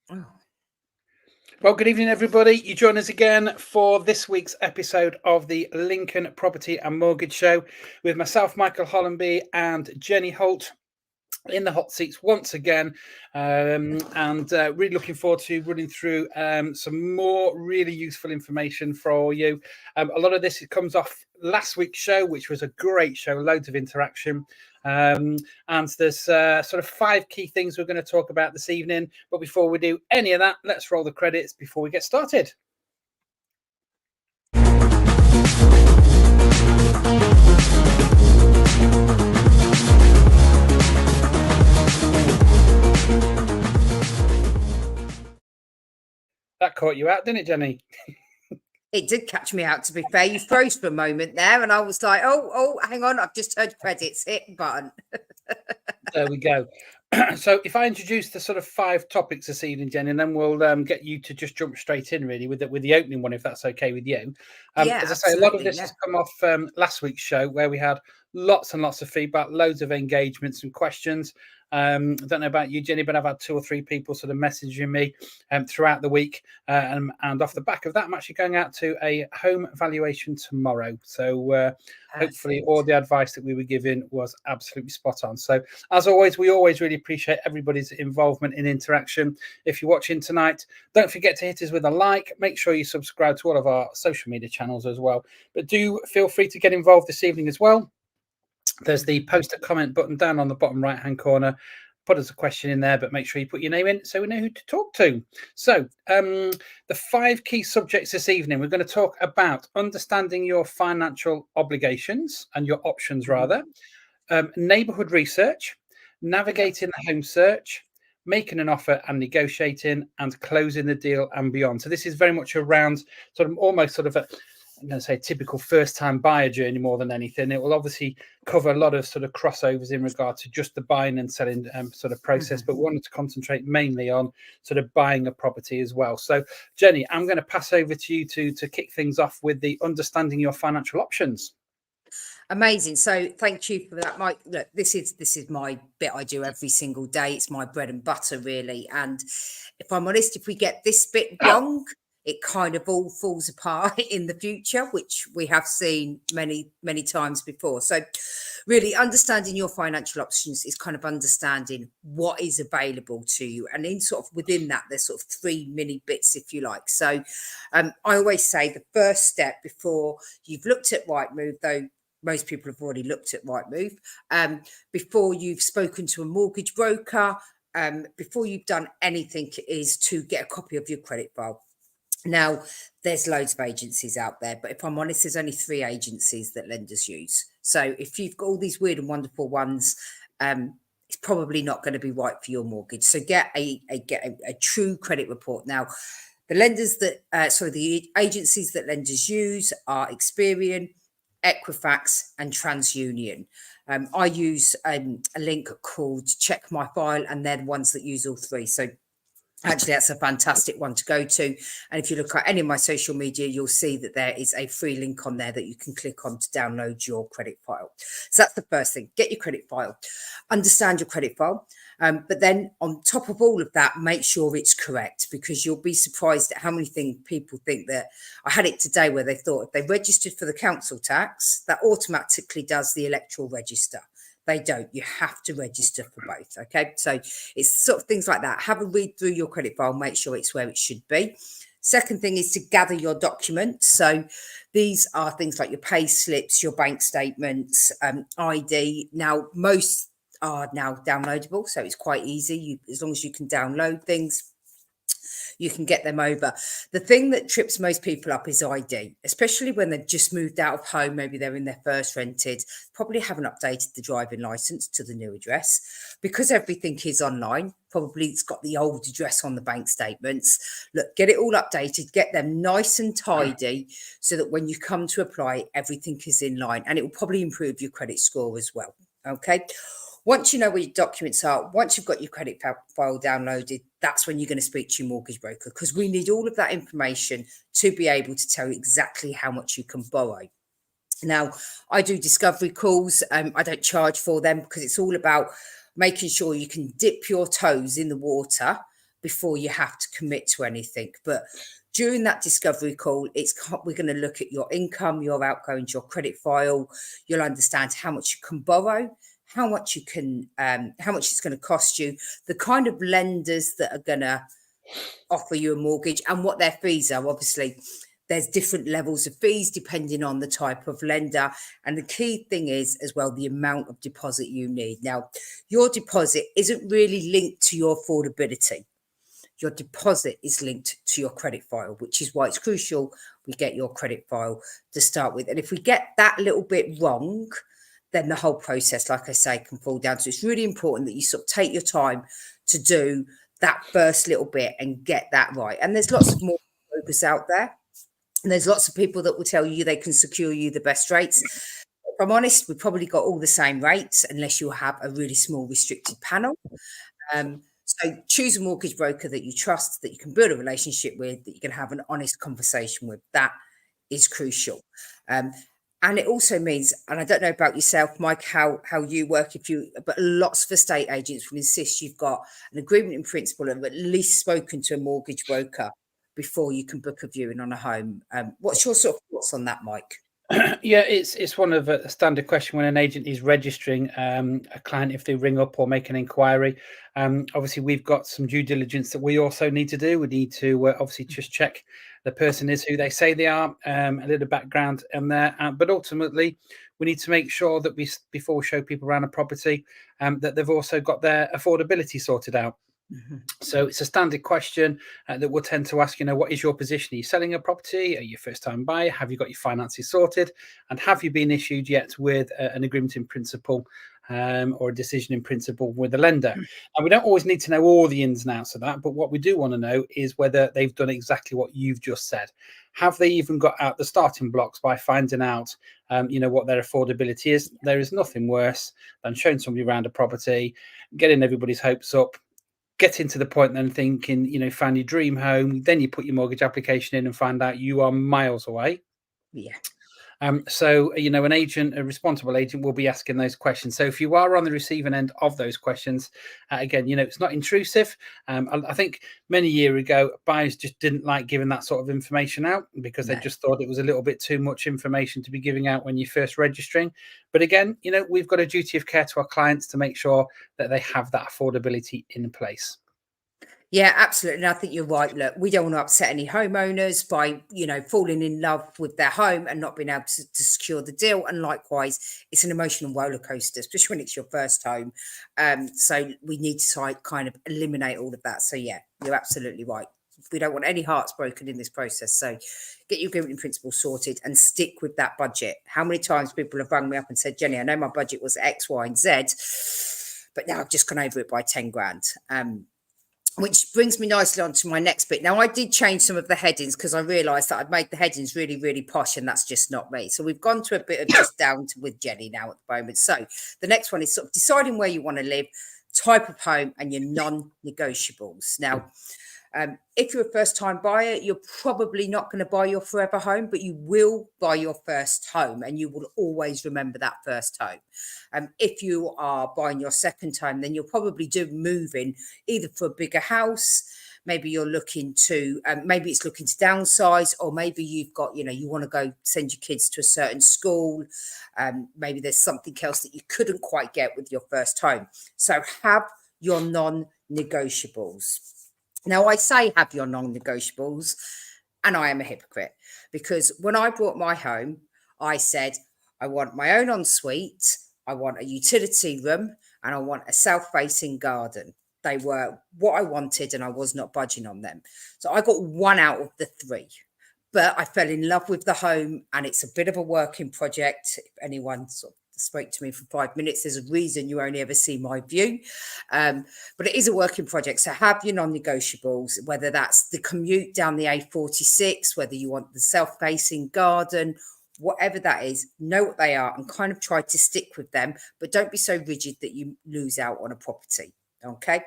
Oh, Well, good evening, everybody. You join us again for this week's episode of the Lincoln Property and Mortgage Show with myself, Michael Hollenby, and Jenny Holt in the hot seats once again, and really looking forward to running through some more really useful information for you. A lot of this comes off last week's show, which was a great show, loads of interaction. And there's sort of 5 key things we're going to talk about this evening. But before we do any of that, let's roll the credits before we get started. That caught you out, didn't it, Jenny? it did catch me out, to be fair. You froze for a moment there, and I was like, oh, hang on. I've just heard credits. Hit button. There we go. So if I introduce the sort of 5 topics this evening, Jenny, and then we'll get you to just jump straight in really with the opening one, if that's okay with you. Yeah, As I say, a lot of this absolutely, has come off last week's show where we had lots and lots of feedback, loads of engagements and questions. I don't know about you, Jenny, but I've had 2 or 3 people sort of messaging me throughout the week. And off the back of that, I'm actually going out to a home valuation tomorrow. So hopefully all the advice that we were given was absolutely spot on. So as always, we always really appreciate everybody's involvement in interaction. If you're watching tonight, don't forget to hit us with a like. Make sure you subscribe to all of our social media channels as well. But do feel free to get involved this evening as well. There's the post a comment button down on the bottom right hand corner. Put us a question in there, but make sure you put your name in so we know who to talk to. So the 5 key subjects this evening, we're going to talk about understanding your financial obligations and your options rather, neighbourhood research, navigating the home search, making an offer and negotiating, and closing the deal and beyond. So this is very much around sort of almost sort of a, I'm going to say, typical first-time buyer journey more than anything. It will obviously cover a lot of sort of crossovers in regard to just the buying and selling sort of process, but we wanted to concentrate mainly on sort of buying a property as well. So, Jenny, I'm going to pass over to you to kick things off with the understanding your financial options. Amazing. So thank you for that, Mike. Look, this is my bit I do every single day. It's my bread and butter, really. And if I'm honest, if we get this bit wrong, it kind of all falls apart in the future, which we have seen many, many times before. So really understanding your financial options is kind of understanding what is available to you. And in sort of within that, there's sort of 3 mini bits, if you like. So I always say the first step before you've looked at Rightmove, though most people have already looked at Rightmove, before you've spoken to a mortgage broker, before you've done anything, is to get a copy of your credit file. Now, there's loads of agencies out there, but if I'm honest, there's only 3 agencies that lenders use. So if you've got all these weird and wonderful ones, it's probably not going to be right for your mortgage. So get a true credit report. Now, the lenders that, the agencies that lenders use are Experian, Equifax, and TransUnion. I use a link called Check My File, and they're the ones that use all 3. So actually, that's a fantastic one to go to. And if you look at any of my social media, you'll see that there is a free link on there that you can click on to download your credit file. So that's the first thing. Get your credit file. Understand your credit file. But then on top of all of that, make sure it's correct, because you'll be surprised at how many things people think that. I had it today where they thought if they registered for the council tax, that automatically does the electoral register. They don't. You have to register for both. Okay. So it's sort of things like that. Have a read through your credit file, make sure it's where it should be. Second thing is to gather your documents. So these are things like your pay slips, your bank statements, ID. Now, most are now downloadable, so it's quite easy. As long as you can download things, you can get them over. The thing that trips most people up is ID, especially when they've just moved out of home. Maybe they're in their first rented, probably haven't updated the driving license to the new address. Because everything is online, probably it's got the old address on the bank statements. Look, get it all updated, get them nice and tidy so that when you come to apply, everything is in line, and it will probably improve your credit score as well. Okay. Once you know where your documents are, once you've got your credit file downloaded, that's when you're going to speak to your mortgage broker, because we need all of that information to be able to tell you exactly how much you can borrow. Now, I do discovery calls. I don't charge for them, because it's all about making sure you can dip your toes in the water before you have to commit to anything. But during that discovery call, we're going to look at your income, your outgoings, your credit file. You'll understand how much you can borrow, how much it's going to cost you, the kind of lenders that are going to offer you a mortgage, and what their fees are. Obviously, there's different levels of fees depending on the type of lender. And the key thing is as well, the amount of deposit you need. Now, your deposit isn't really linked to your affordability. Your deposit is linked to your credit file, which is why it's crucial we get your credit file to start with. And if we get that little bit wrong, then the whole process, like I say, can fall down. So it's really important that you sort of take your time to do that first little bit and get that right. And there's lots of more brokers out there. And there's lots of people that will tell you they can secure you the best rates. If I'm honest, we've probably got all the same rates unless you have a really small restricted panel. So choose a mortgage broker that you trust, that you can build a relationship with, that you can have an honest conversation with. That is crucial. And it also means, and I don't know about yourself, Mike, how you work, but lots of estate agents will insist you've got an agreement in principle and at least spoken to a mortgage broker before you can book a viewing on a home. What's your sort of thoughts on that, Mike? Yeah, it's one of a standard question when an agent is registering a client if they ring up or make an inquiry. Obviously, we've got some due diligence that we also need to do. We need to obviously just check the person is who they say they are, a little background in there. But ultimately, we need to make sure that before we show people around a property, that they've also got their affordability sorted out. Mm-hmm. So it's a standard question that we'll tend to ask, what is your position? Are you selling a property? Are you a first-time buyer? Have you got your finances sorted? And have you been issued yet with an agreement in principle or a decision in principle with the lender? And we don't always need to know all the ins and outs of that, but what we do want to know is whether they've done exactly what you've just said. Have they even got out the starting blocks by finding out, what their affordability is? There is nothing worse than showing somebody around a property, getting everybody's hopes up, getting to the point then thinking, found your dream home, then you put your mortgage application in and find out you are miles away. Yeah. So, an agent, a responsible agent, will be asking those questions. So if you are on the receiving end of those questions, again, it's not intrusive. I think many years ago, buyers just didn't like giving that sort of information out because they just thought it was a little bit too much information to be giving out when you're first registering. But again, we've got a duty of care to our clients to make sure that they have that affordability in place. Yeah, absolutely. And I think you're right. Look, we don't want to upset any homeowners by, falling in love with their home and not being able to secure the deal. And likewise, it's an emotional roller coaster, especially when it's your first home. So we need to kind of eliminate all of that. So yeah, you're absolutely right. We don't want any hearts broken in this process. So get your agreement in principle sorted and stick with that budget. How many times people have rung me up and said, Jenny, I know my budget was X, Y, and Z, but now I've just gone over it by 10 grand. Which brings me nicely on to my next bit. Now, I did change some of the headings because I realised that I'd made the headings really, really posh, and that's just not me. So we've gone to a bit of just down with Jenny now at the moment. So the next one is sort of deciding where you want to live, type of home, and your non-negotiables. Now, if you're a first-time buyer, you're probably not going to buy your forever home, but you will buy your first home, and you will always remember that first home. If you are buying your second home, then you'll probably do moving either for a bigger house. Maybe you're looking to, maybe it's looking to downsize, or maybe you've got, you want to go send your kids to a certain school. Maybe there's something else that you couldn't quite get with your first home. So have your non-negotiables. Now, I say have your non-negotiables, and I am a hypocrite, because when I bought my home, I said, I want my own ensuite, I want a utility room, and I want a south-facing garden. They were what I wanted, and I was not budging on them. So I got one out of the three. But I fell in love with the home, and it's a bit of a working project. If anyone sort of spoke to me for 5 minutes, there's a reason you only ever see my view. But it is a working project. So have your non-negotiables, whether that's the commute down the A46, whether you want the self-facing garden, whatever that is, know what they are and kind of try to stick with them. But don't be so rigid that you lose out on a property. Okay.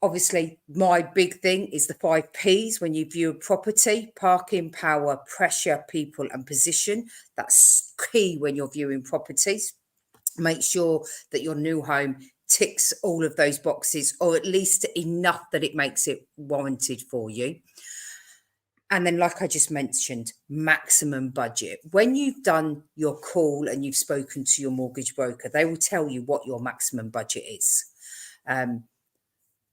Obviously, my big thing is the 5 Ps when you view a property: parking, power, pressure, people, and position. That's key when you're viewing properties. Make sure that your new home ticks all of those boxes, or at least enough that it makes it warranted for you. And then, like I just mentioned, maximum budget. When you've done your call and you've spoken to your mortgage broker, they will tell you what your maximum budget is.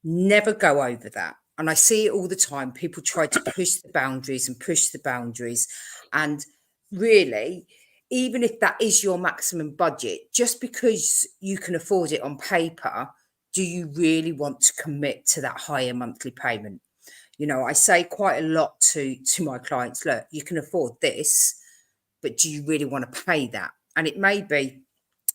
Never go over that. And I see it all the time. People try to push the boundaries and push the boundaries. And really, even if that is your maximum budget, just because you can afford it on paper, do you really want to commit to that higher monthly payment? You know, I say quite a lot to my clients, look, you can afford this, but do you really want to pay that? And it may be,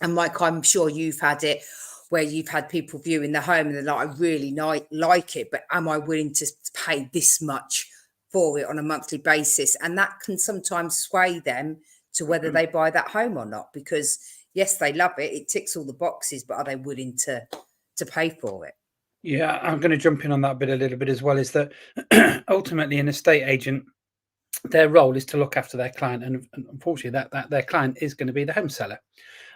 and Mike, I'm sure you've had it, where you've had people viewing the home and they're like, I really like it, but am I willing to pay this much for it on a monthly basis? And that can sometimes sway them to whether they buy that home or not, because yes, they love it, it ticks all the boxes, but are they willing to pay for it? Yeah, I'm going to jump in on that bit a little bit as well, is that ultimately an estate agent, their role is to look after their client, and unfortunately that their client is going to be the home seller.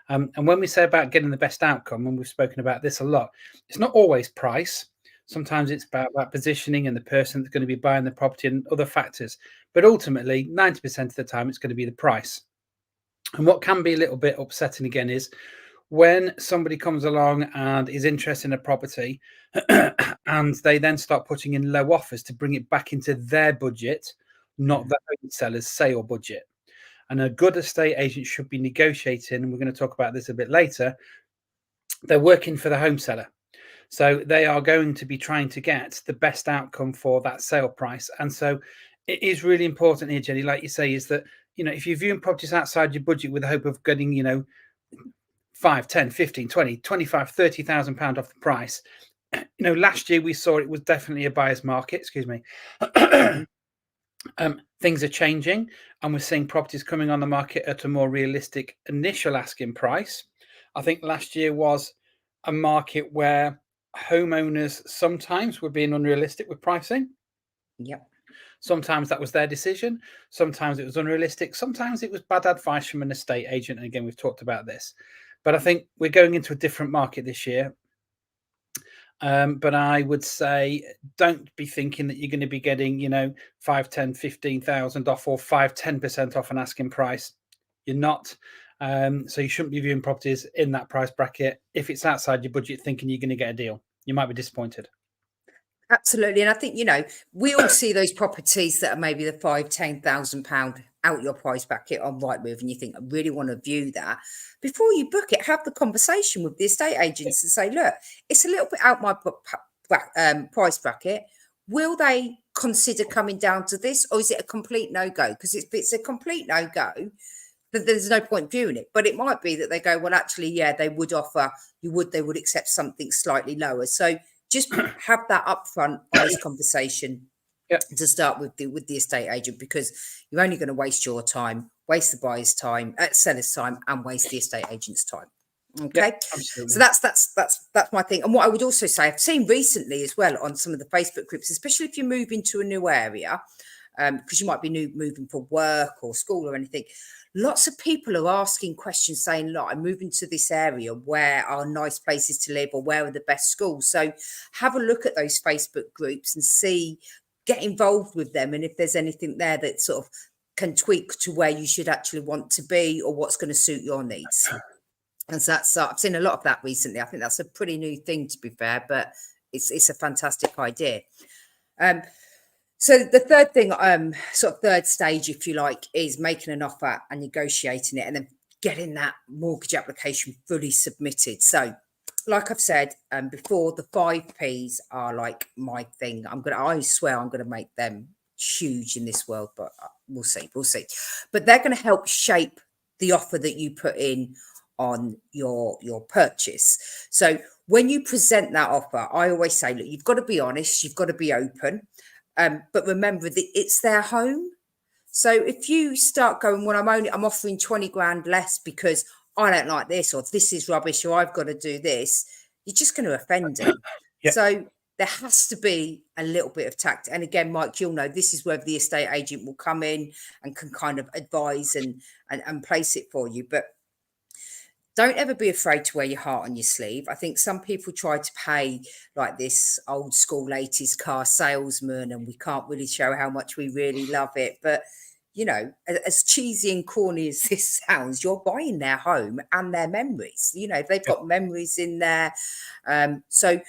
And when we say about getting the best outcome, and we've spoken about this a lot, it's not always price. Sometimes it's about positioning and the person that's going to be buying the property and other factors. But ultimately, 90% of the time, it's going to be the price. And what can be a little bit upsetting again is when somebody comes along and is interested in a property and they then start putting in low offers to bring it back into their budget, not the home seller's sale budget. And a good estate agent should be negotiating, and we're going to talk about this a bit later, they're working for the home seller. So they are going to be trying to get the best outcome for that sale price. And so it is really important here, Jenny, like you say, is that, you know, if you're viewing properties outside your budget with the hope of getting, you know, 5, 10, 15, 20, 25, 30,000 pound off the price, you know, last year we saw it was definitely a buyer's market, excuse me. Things are changing, and we're seeing properties coming on the market at a more realistic initial asking price. I think last year was a market where homeowners sometimes were being unrealistic with pricing. Yep. Sometimes that was their decision. Sometimes it was unrealistic. Sometimes it was bad advice from an estate agent. And again, we've talked about this. But I think we're going into a different market this year. But I would say don't be thinking that you're going to be getting, you know, 5, 10, 15,000 off, or 5, 10% off an asking price. You're not. So you shouldn't be viewing properties in that price bracket. If it's outside your budget, thinking you're going to get a deal, you might be disappointed. Absolutely. And I think, you know, we all see those properties that are maybe the £5,000-10,000 out your price bracket on Rightmove, and you think, I really want to view that. Before you book it, have the conversation with the estate agents and say, look, it's a little bit out my price bracket. Will they consider coming down to this, or is it a complete no-go? Because if it's a complete no-go, then there's no point viewing it. But it might be that they go, well, actually, yeah, they would offer, they would accept something slightly lower. So just have that upfront, honest conversation to start with the estate agent, because you're only going to waste your time, waste the buyer's time, seller's time, and waste the estate agent's time. Okay, so that's my thing. And what I would also say, I've seen recently as well on some of the Facebook groups, especially if you move into a new area, because you might be moving for work or school or anything. Lots of people are asking questions saying, look, I'm moving to this area. Where are nice places to live, or where are the best schools? So have a look at those Facebook groups and see, get involved with them. And if there's anything there that sort of can tweak to where you should actually want to be, or what's going to suit your needs. And so that's, I've seen a lot of that recently. I think that's a pretty new thing, to be fair, but it's a fantastic idea. So the third thing, sort of third stage, if you like, is making an offer and negotiating it, and then getting that mortgage application fully submitted. So, like I've said before, the 5 Ps are like my thing. I swear I'm gonna make them huge in this world, but we'll see. But they're going to help shape the offer that you put in on your purchase. So when you present that offer, I always say, look, you've got to be honest, you've got to be open. But remember that it's their home. So if you start going, well, I'm offering 20 grand less because I don't like this, or this is rubbish, or I've got to do this, you're just going to offend them. So there has to be a little bit of tact. And again, Mike, you'll know this is where the estate agent will come in and can kind of advise and place it for you. But don't ever be afraid to wear your heart on your sleeve. I think some people try to pay like this old school 80s car salesman, and we can't really show how much we really love it. But, you know, as cheesy and corny as this sounds, you're buying their home and their memories. You know, they've got memories in there. So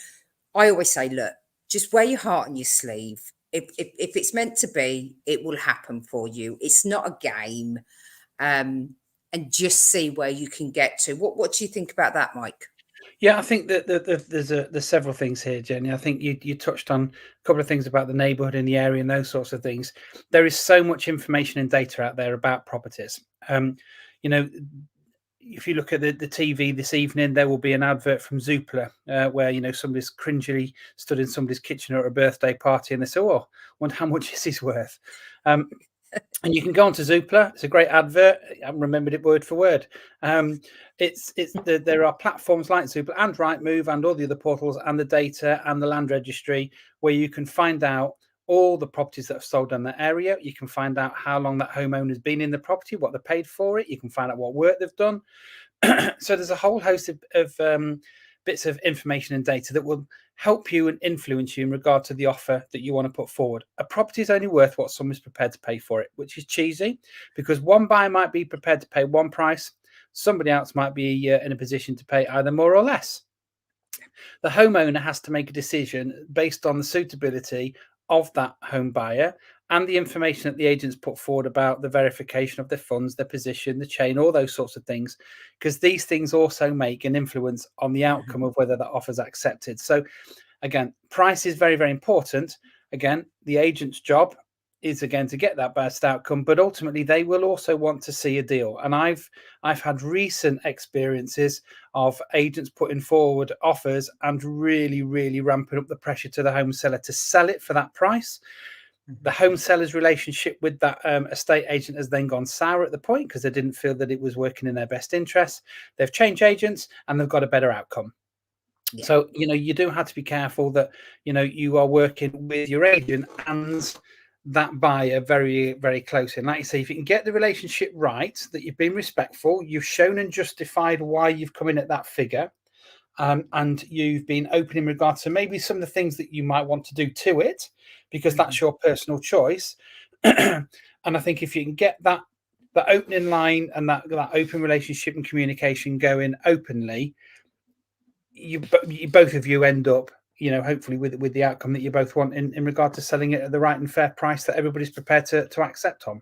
I always say, look, just wear your heart on your sleeve. If it's meant to be, it will happen for you. It's not a game. And just see where you can get to. What do you think about that, Mike? Yeah, I think that there's several things here, Jenny. I think you touched on a couple of things about the neighbourhood and the area and those sorts of things. There is so much information and data out there about properties. You know, if you look at the TV this evening, there will be an advert from Zoopla where, you know, somebody's cringily stood in somebody's kitchen at a birthday party and they say, "Oh, I wonder how much this is worth." And you can go onto Zoopla. It's a great advert. I haven't remembered it word for word. There are platforms like Zoopla and Rightmove and all the other portals and the data and the land registry where you can find out all the properties that have sold in that area. You can find out how long that homeowner's been in the property, what they paid for it. You can find out what work they've done. So there's a whole host of bits of information and data that will help you and influence you in regard to the offer that you want to put forward. A property is only worth what someone's prepared to pay for it, which is cheesy because one buyer might be prepared to pay one price. Somebody else might be in a position to pay either more or less. The homeowner has to make a decision based on the suitability of that home buyer and the information that the agents put forward about the verification of their funds, their position, the chain, all those sorts of things, because these things also make an influence on the outcome of whether that offer is accepted. So again, price is very, very important. Again, the agent's job is again to get that best outcome, but ultimately they will also want to see a deal. And I've had recent experiences of agents putting forward offers and really, really ramping up the pressure to the home seller to sell it for that price. The home seller's relationship with that estate agent has then gone sour at the point because they didn't feel that it was working in their best interest. They've changed agents and they've got a better outcome. Yeah. So, you know, you do have to be careful that, you know, you are working with your agent and that buyer very, very closely. And like you say, if you can get the relationship right, that you've been respectful, you've shown and justified why you've come in at that figure, and you've been open in regards to maybe some of the things that you might want to do to it, because that's your personal choice. And I think if you can get that opening line and that open relationship and communication going openly, you both of you end up, you know, hopefully with the outcome that you both want in regard to selling it at the right and fair price that everybody's prepared to accept on.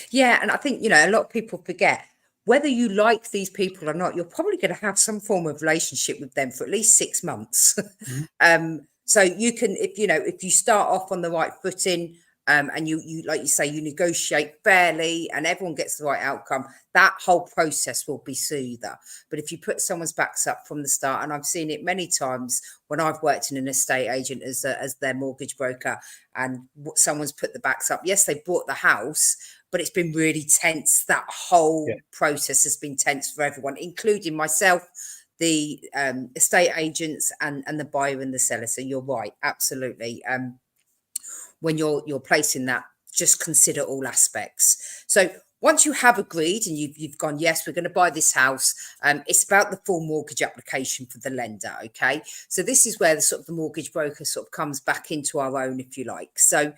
Yeah, and I think, you know, a lot of people forget whether you like these people or not, you're probably going to have some form of relationship with them for at least 6 months. So you can, if you know, if you start off on the right footing, and you like you say, you negotiate fairly and everyone gets the right outcome, that whole process will be smoother. But if you put someone's backs up from the start, and I've seen it many times when I've worked in an estate agent as their mortgage broker, and someone's put the backs up, yes, they bought the house, but it's been really tense. That whole process has been tense for everyone, including myself, the estate agents, and the buyer and the seller. So you're right, absolutely. When you're placing that, just consider all aspects. So once you have agreed and you've gone, yes, we're going to buy this house, it's about the full mortgage application for the lender. Okay, so this is where the sort of the mortgage broker sort of comes back into our own, if you like. So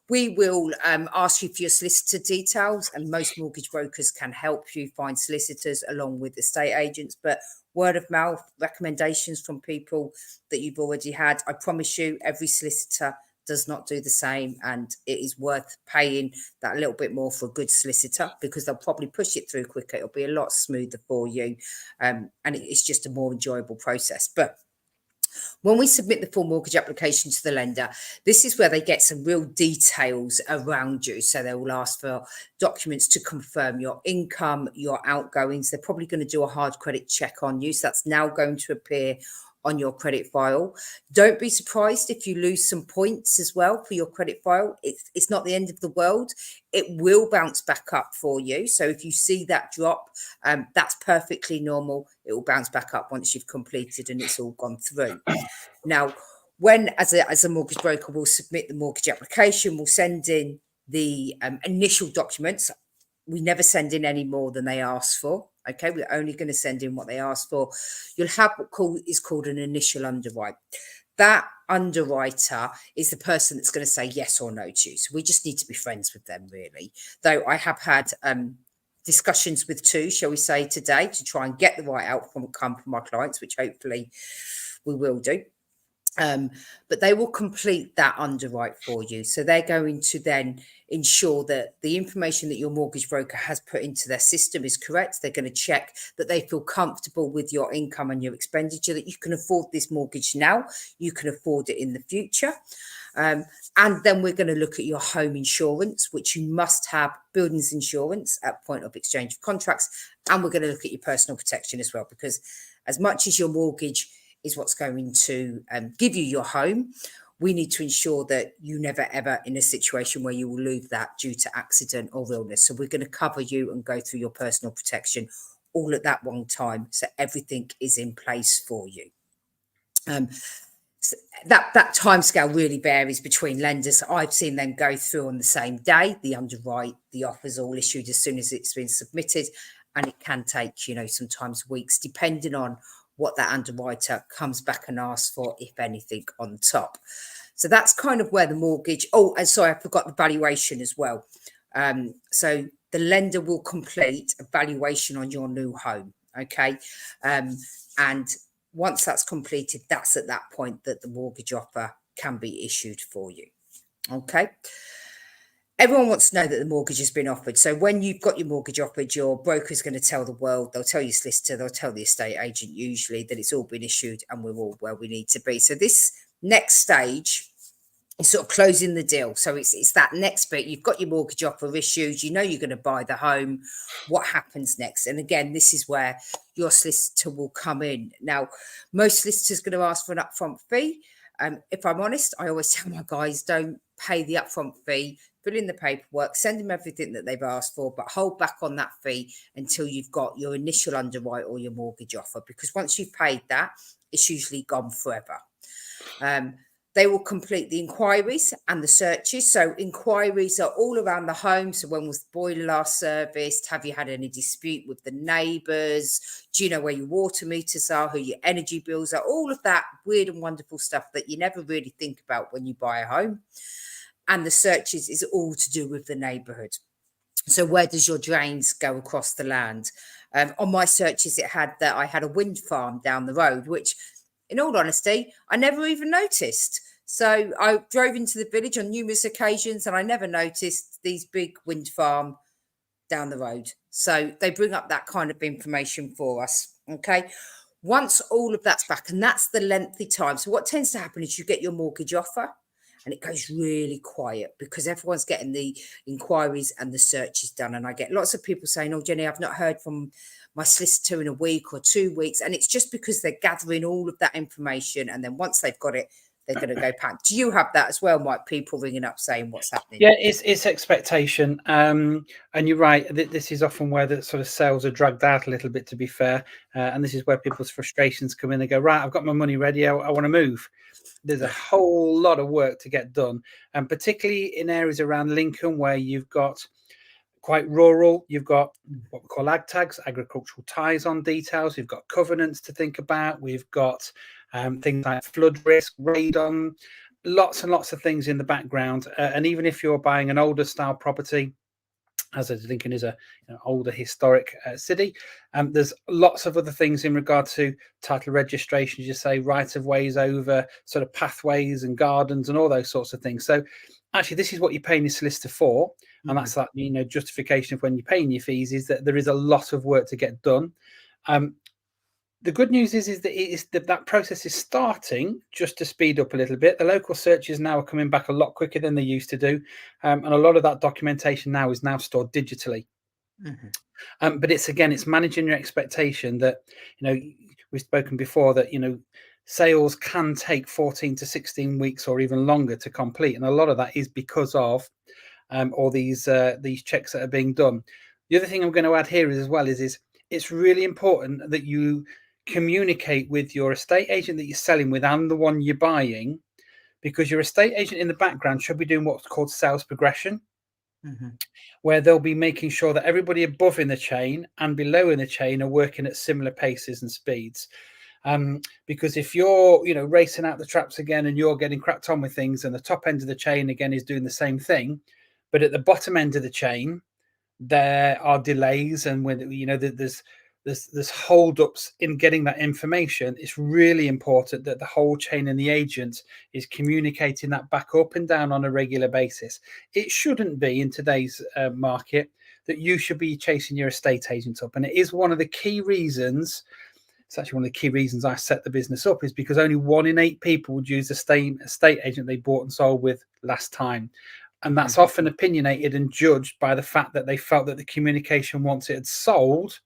we will ask you for your solicitor details, and most mortgage brokers can help you find solicitors along with estate agents. But word of mouth recommendations from people that you've already had, I promise you, every solicitor does not do the same, and it is worth paying that little bit more for a good solicitor because they'll probably push it through quicker. It'll be a lot smoother for you, and it's just a more enjoyable process. But when we submit the full mortgage application to the lender, this is where they get some real details around you. So they will ask for documents to confirm your income, your outgoings. They're probably going to do a hard credit check on you. So that's now going to appear on your credit file. Don't be surprised if you lose some points as well for your credit file. It's not the end of the world. It will bounce back up for you. So if you see that drop, that's perfectly normal. It will bounce back up once you've completed and it's all gone through. Now, when as a mortgage broker, we'll submit the mortgage application, we'll send in the initial documents. We never send in any more than they ask for. Okay, we're only going to send in what they ask for. You'll have what is called an initial underwrite. That underwriter is the person that's going to say yes or no to you. So we just need to be friends with them, really. Though I have had discussions with two, shall we say, today to try and get the right outcome from our clients, which hopefully we will do. But they will complete that underwrite for you. So they're going to then ensure that the information that your mortgage broker has put into their system is correct. They're going to check that they feel comfortable with your income and your expenditure, that you can afford this mortgage now, you can afford it in the future. And then we're going to look at your home insurance, which you must have buildings insurance at point of exchange of contracts. And we're going to look at your personal protection as well, because as much as your mortgage is what's going to give you your home, we need to ensure that you never ever in a situation where you will lose that due to accident or illness. So we're going to cover you and go through your personal protection all at that one time, so everything is in place for you. So that time scale really varies between lenders. I've seen them go through on the same day, the underwrite, the offers all issued as soon as it's been submitted, and it can take, sometimes weeks, depending on what that underwriter comes back and asks for, if anything, on top. So that's kind of where the mortgage. Oh, and sorry, I forgot the valuation as well. So the lender will complete a valuation on your new home. Okay. And once that's completed, that's at that point that the mortgage offer can be issued for you. Okay. Everyone wants to know that the mortgage has been offered. So when you've got your mortgage offered, your broker's going to tell the world, they'll tell your solicitor, they'll tell the estate agent usually that it's all been issued and we're all where we need to be. So this next stage is sort of closing the deal. So it's that next bit. You've got your mortgage offer issued. You know you're going to buy the home. What happens next? And again, this is where your solicitor will come in. Now, most solicitors are going to ask for an upfront fee. If I'm honest, I always tell my guys, don't pay the upfront fee, fill in the paperwork, send them everything that they've asked for, but hold back on that fee until you've got your initial underwrite or your mortgage offer, because once you've paid that, it's usually gone forever. They will complete the inquiries and the searches. So inquiries are all around the home. So when was the boiler last serviced? Have you had any dispute with the neighbours? Do you know where your water meters are, who your energy bills are? All of that weird and wonderful stuff that you never really think about when you buy a home. And the searches is all to do with the neighbourhood. So where does your drains go across the land? On my searches, it had that I had a wind farm down the road, which in all honesty, I never even noticed. So I drove into the village on numerous occasions and I never noticed these big wind farm down the road. So they bring up that kind of information for us. Okay. Once all of that's back, and that's the lengthy time. So what tends to happen is you get your mortgage offer and it goes really quiet because everyone's getting the inquiries and the searches done. And I get lots of people saying, oh, Jenny, I've not heard from my solicitor in a week or 2 weeks. And it's just because they're gathering all of that information. And then once they've got it, they're going to go pack. Do you have that as well, Mike? People ringing up saying what's happening? Yeah, it's expectation. And you're right. This is often where the sort of sales are dragged out a little bit, to be fair. And this is where people's frustrations come in. They go, right, I've got my money ready. I want to move. There's a whole lot of work to get done. And particularly in areas around Lincoln where you've got quite rural, you've got what we call ag tags, agricultural ties on details. You've got covenants to think about. We've got things like flood risk, radon, lots and lots of things in the background. And even if you're buying an older style property, as Lincoln is a older historic city, there's lots of other things in regard to title registration, as you say, right of ways over sort of pathways and gardens and all those sorts of things. So actually, this is what you're paying your solicitor for. And that's that, justification of when you're paying your fees, is that there is a lot of work to get done. The good news is that that process is starting just to speed up a little bit. The local searches now are coming back a lot quicker than they used to do. And a lot of that documentation now is now stored digitally. But it's managing your expectation that, we've spoken before that, sales can take 14 to 16 weeks or even longer to complete. And a lot of that is because of all these checks that are being done. The other thing I'm going to add here is it's really important that you communicate with your estate agent that you're selling with and the one you're buying, because your estate agent in the background should be doing what's called sales progression. where they'll be making sure that everybody above in the chain and below in the chain are working at similar paces and speeds. Because if you're, racing out the traps again and you're getting cracked on with things, and the top end of the chain again is doing the same thing, but at the bottom end of the chain there are delays, and when there's hold-ups in getting that information, it's really important that the whole chain and the agent is communicating that back up and down on a regular basis. It shouldn't be in today's market that you should be chasing your estate agent up, and it is one of the key reasons. It's actually one of the key reasons I set the business up, is because only 1 in 8 people would use the same estate agent they bought and sold with last time. And that's often opinionated and judged by the fact that they felt that the communication once it had sold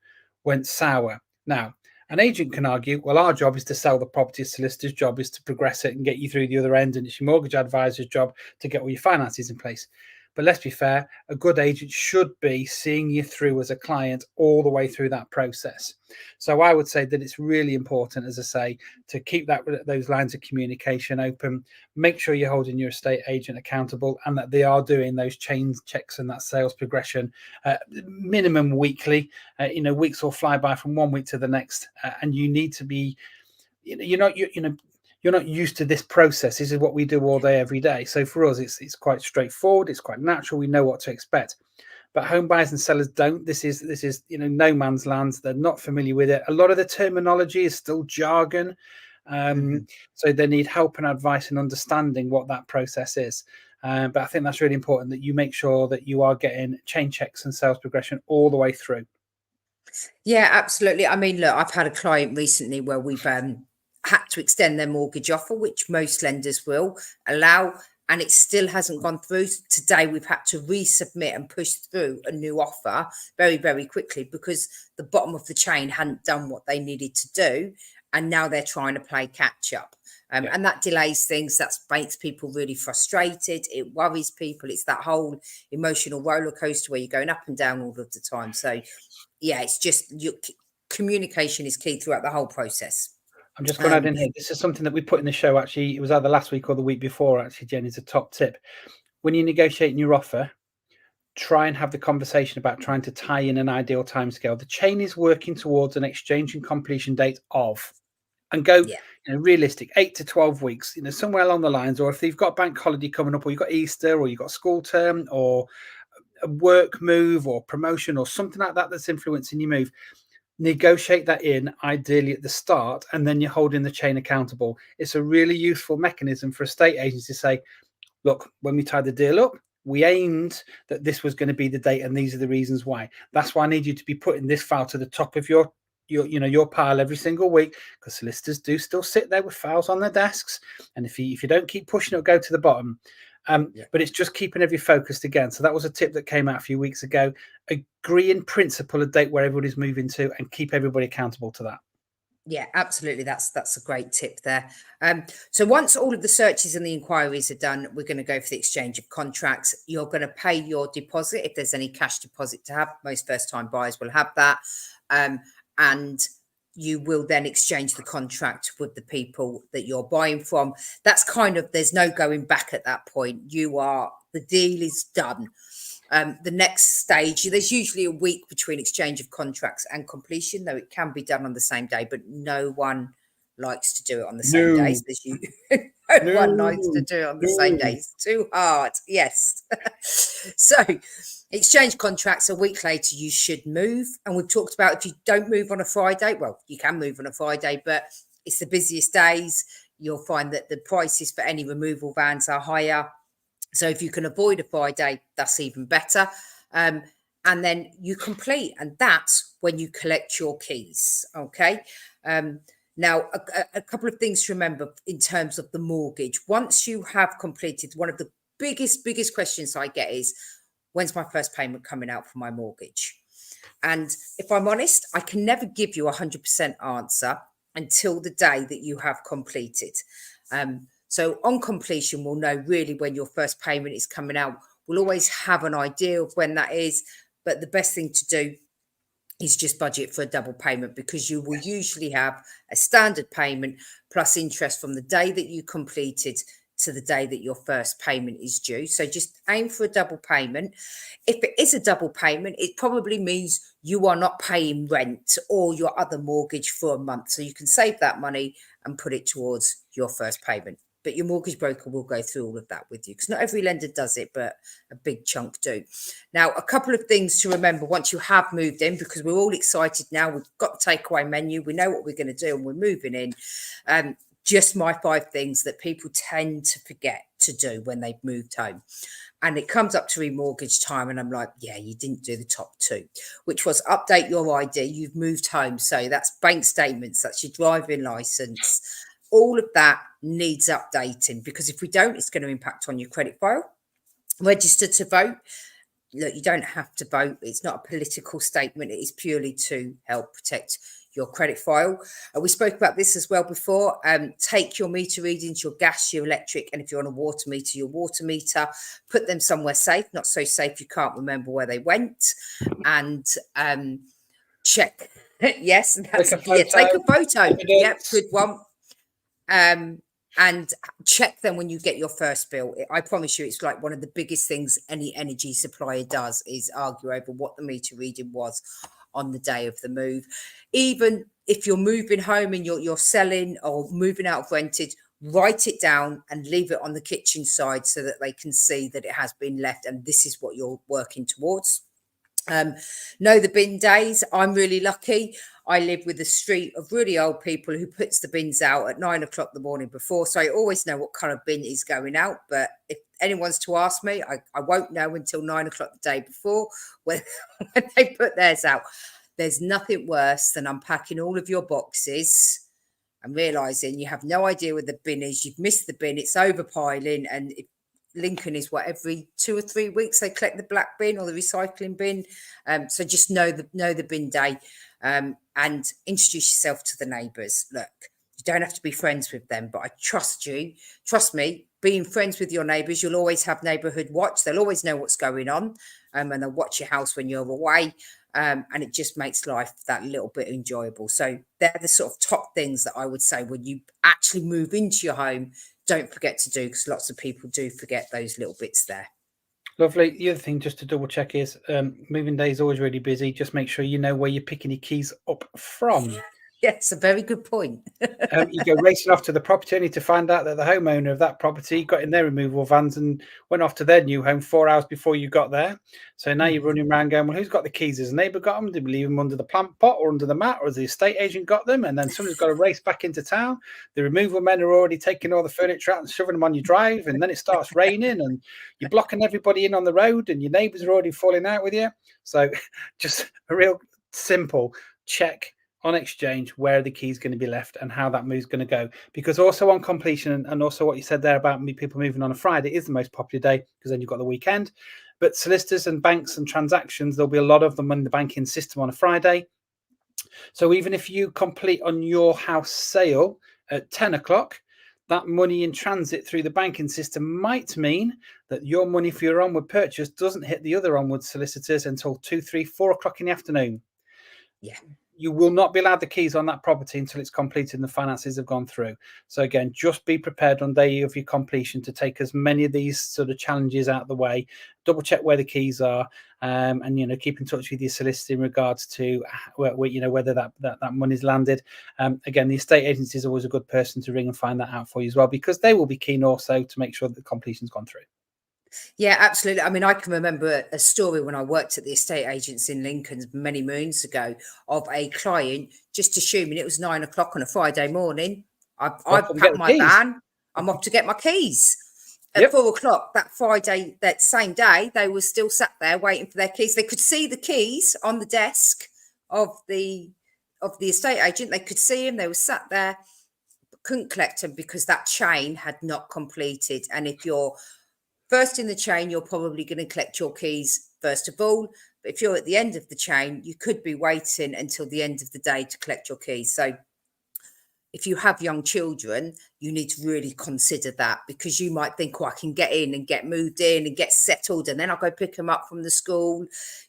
went sour. Now, an agent can argue, well, our job is to sell the property, a solicitor's job is to progress it and get you through the other end, and it's your mortgage advisor's job to get all your finances in place. But let's be fair, a good agent should be seeing you through as a client all the way through that process. So I would say that it's really important, as I say, to keep those lines of communication open, make sure you're holding your estate agent accountable, and that they are doing those chain checks and that sales progression minimum weekly. Weeks will fly by from one week to the next, and you need to be, you're not used to this process. This is what we do all day, every day. So for us, it's quite straightforward. It's quite natural. We know what to expect. But home buyers and sellers don't. This is no man's land. They're not familiar with it. A lot of the terminology is still jargon. So they need help and advice in understanding what that process is. But I think that's really important, that you make sure that you are getting chain checks and sales progression all the way through. Yeah, absolutely. I mean, look, I've had a client recently where we've had to extend their mortgage offer, which most lenders will allow, and it still hasn't gone through. Today, we've had to resubmit and push through a new offer very, very quickly because the bottom of the chain hadn't done what they needed to do, and now they're trying to play catch up. And that delays things. That makes people really frustrated. It worries people. It's that whole emotional roller coaster where you're going up and down all of the time. So, yeah, it's just communication is key throughout the whole process. I'm just going to add in here. This is something that we put in the show. Actually, it was either last week or the week before. Actually, Jen, is a top tip. When you're negotiating your offer, try and have the conversation about trying to tie in an ideal timescale. The chain is working towards an exchange and completion date of, and go realistic 8 to 12 weeks. Somewhere along the lines, or if they've got bank holiday coming up, or you've got Easter, or you've got school term, or a work move, or promotion, or something like that that's influencing your move. Negotiate that in ideally at the start, and then you're holding the chain accountable. It's a really useful mechanism for estate agents to say, look, when we tied the deal up, we aimed that this was going to be the date, and these are the reasons why. That's why I need you to be putting this file to the top of your pile every single week, because solicitors do still sit there with files on their desks, and if you don't keep pushing, it'll go to the bottom. But it's just keeping every focused again. So that was a tip that came out a few weeks ago. Agree in principle a date where everybody's moving to, and keep everybody accountable to that. Yeah, absolutely. That's a great tip there. So once all of the searches and the inquiries are done, we're going to go for the exchange of contracts. You're going to pay your deposit if there's any cash deposit to have. Most first-time buyers will have that. And you will then exchange the contract with the people that you're buying from. That's there's no going back at that point. The deal is done. The next stage, there's usually a week between exchange of contracts and completion, though it can be done on the same day, but no one likes to do it on the same day. No one likes to do it on the same day. It's too hard. Yes. So exchange contracts, a week later, you should move. And we've talked about if you don't move on a Friday, well, you can move on a Friday, but it's the busiest days. You'll find that the prices for any removal vans are higher. So if you can avoid a Friday, that's even better. And then you complete, and that's when you collect your keys. Okay. Now, a couple of things to remember in terms of the mortgage. Once you have completed, one of the biggest questions I get is, when's my first payment coming out for my mortgage? And if I'm honest, I can never give you 100% answer until the day that you have completed. So on completion, we'll know really when your first payment is coming out. We'll always have an idea of when that is, but the best thing to do is just budget for a double payment, because you will usually have a standard payment plus interest from the day that you completed to the day that your first payment is due. So just aim for a double payment. If it is a double payment, it probably means you are not paying rent or your other mortgage for a month. So you can save that money and put it towards your first payment. But your mortgage broker will go through all of that with you, because not every lender does it, but a big chunk do. Now, a couple of things to remember once you have moved in, because we're all excited now. We've got the takeaway menu. We know what we're going to do and we're moving in. Just my 5 things that people tend to forget to do when they've moved home. And it comes up to remortgage time, and I'm like, yeah, you didn't do the top 2, which was update your ID. You've moved home. So that's bank statements, that's your driving license. All of that needs updating, because if we don't, it's going to impact on your credit file. Register to vote. Look, you don't have to vote. It's not a political statement. It is purely to help protect your credit file. We spoke about this as well before. Take your meter readings, your gas, your electric, and if you're on a water meter, your water meter, put them somewhere safe, not so safe you can't remember where they went, and check. Yes, that's, take a photo. Evidence. Yep, good one. And check them when you get your first bill. I promise you, it's like one of the biggest things any energy supplier does is argue over what the meter reading was on the day of the move. Even if you're moving home and you're selling or moving out of rented, write it down and leave it on the kitchen side so that they can see that it has been left and this is what you're working towards. Know the bin days. I'm really lucky. I live with a street of really old people who puts the bins out at 9 o'clock the morning before. So I always know what kind of bin is going out. But if anyone's to ask me, I won't know until 9 o'clock the day before when they put theirs out. There's nothing worse than unpacking all of your boxes and realising you have no idea where the bin is. You've missed the bin. It's overpiling. And Lincoln is what, every 2 or 3 weeks they collect the black bin or the recycling bin. So just know the bin day, and introduce yourself to the neighbours. Look, you don't have to be friends with them, but I trust you. Trust me, being friends with your neighbours, you'll always have neighbourhood watch. They'll always know what's going on, and they'll watch your house when you're away. And it just makes life that little bit enjoyable. So they're the sort of top things that I would say when you actually move into your home, don't forget to do, because lots of people do forget those little bits there. Lovely. The other thing, just to double check, is moving day is always really busy. Just make sure you know where you're picking your keys up from. Yes, a very good point. You go racing off to the property only to find out that the homeowner of that property got in their removal vans and went off to their new home 4 hours before you got there. So now you're running around going, well, who's got the keys? Has a neighbour got them? Did we leave them under the plant pot or under the mat? Or has the estate agent got them? And then someone's got to race back into town. The removal men are already taking all the furniture out and shoving them on your drive. And then it starts raining and you're blocking everybody in on the road and your neighbours are already falling out with you. So just a real simple check on exchange where the key is going to be left and how that move is going to go. Because also on completion, and also what you said there about people moving on a Friday is the most popular day, because then you've got the weekend. But solicitors and banks and transactions, there'll be a lot of them in the banking system on a Friday. So even if you complete on your house sale at 10 o'clock, that money in transit through the banking system might mean that your money for your onward purchase doesn't hit the other onward solicitors until 2, 3, 4 o'clock in the afternoon. Yeah. You will not be allowed the keys on that property until it's completed and the finances have gone through. So again, just be prepared on day of your completion to take as many of these sort of challenges out of the way. Double check where the keys are, and keep in touch with your solicitor in regards to whether that money's landed. Again, the estate agency is always a good person to ring and find that out for you as well, because they will be keen also to make sure that the completion's gone through. Yeah, absolutely. I mean, I can remember a story when I worked at the estate agents in Lincoln many moons ago of a client just assuming it was 9 o'clock on a Friday morning. I've packed my van. I'm off to get my keys. At 4 o'clock that Friday, that same day, they were still sat there waiting for their keys. They could see the keys on the desk of the estate agent. They could see them. They were sat there, but couldn't collect them because that chain had not completed. And if you're first in the chain, you're probably going to collect your keys first of all. But if you're at the end of the chain, you could be waiting until the end of the day to collect your keys. So if you have young children, you need to really consider that, because you might think, oh, I can get in and get moved in and get settled, and then I'll go pick them up from the school.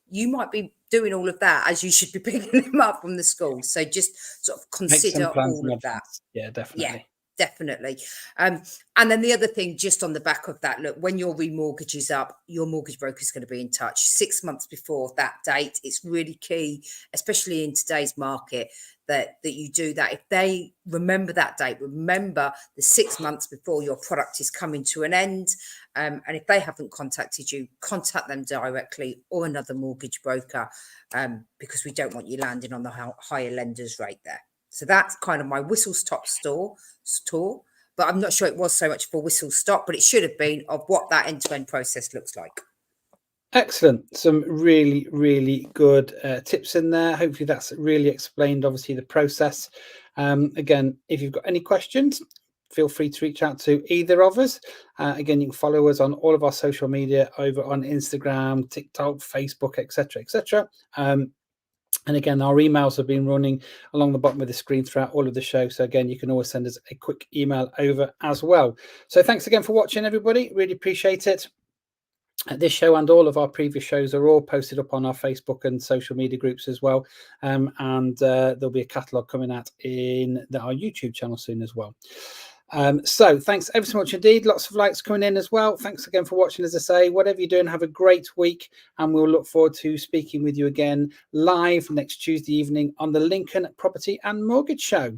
You might be doing all of that as you should be picking them up from the school. So just sort of consider all of that. Yeah, definitely. Yeah. Definitely. And then the other thing, just on the back of that, look, when your remortgage is up, your mortgage broker is going to be in touch 6 months before that date. It's really key, especially in today's market, that you do that. If they remember that date, remember the 6 months before your product is coming to an end. And if they haven't contacted you, contact them directly or another mortgage broker, because we don't want you landing on the higher lenders rate there. So that's kind of my whistle stop tour, but I'm not sure it was so much for whistle stop, but it should have been of what that end-to-end process looks like. Excellent. Some really, really good tips in there. Hopefully that's really explained, obviously, the process. Again, if you've got any questions, feel free to reach out to either of us. Again, you can follow us on all of our social media over on Instagram, TikTok, Facebook, etc., etc. And again, our emails have been running along the bottom of the screen throughout all of the show. So again, you can always send us a quick email over as well. So thanks again for watching, everybody. Really appreciate it. This show and all of our previous shows are all posted up on our Facebook and social media groups as well. And there'll be a catalogue coming out in our YouTube channel soon as well. So thanks ever so much indeed. Lots of likes coming in as well. Thanks again for watching. As I say, whatever you're doing, have a great week, and we'll look forward to speaking with you again live next Tuesday evening on the Lincoln Property and Mortgage Show.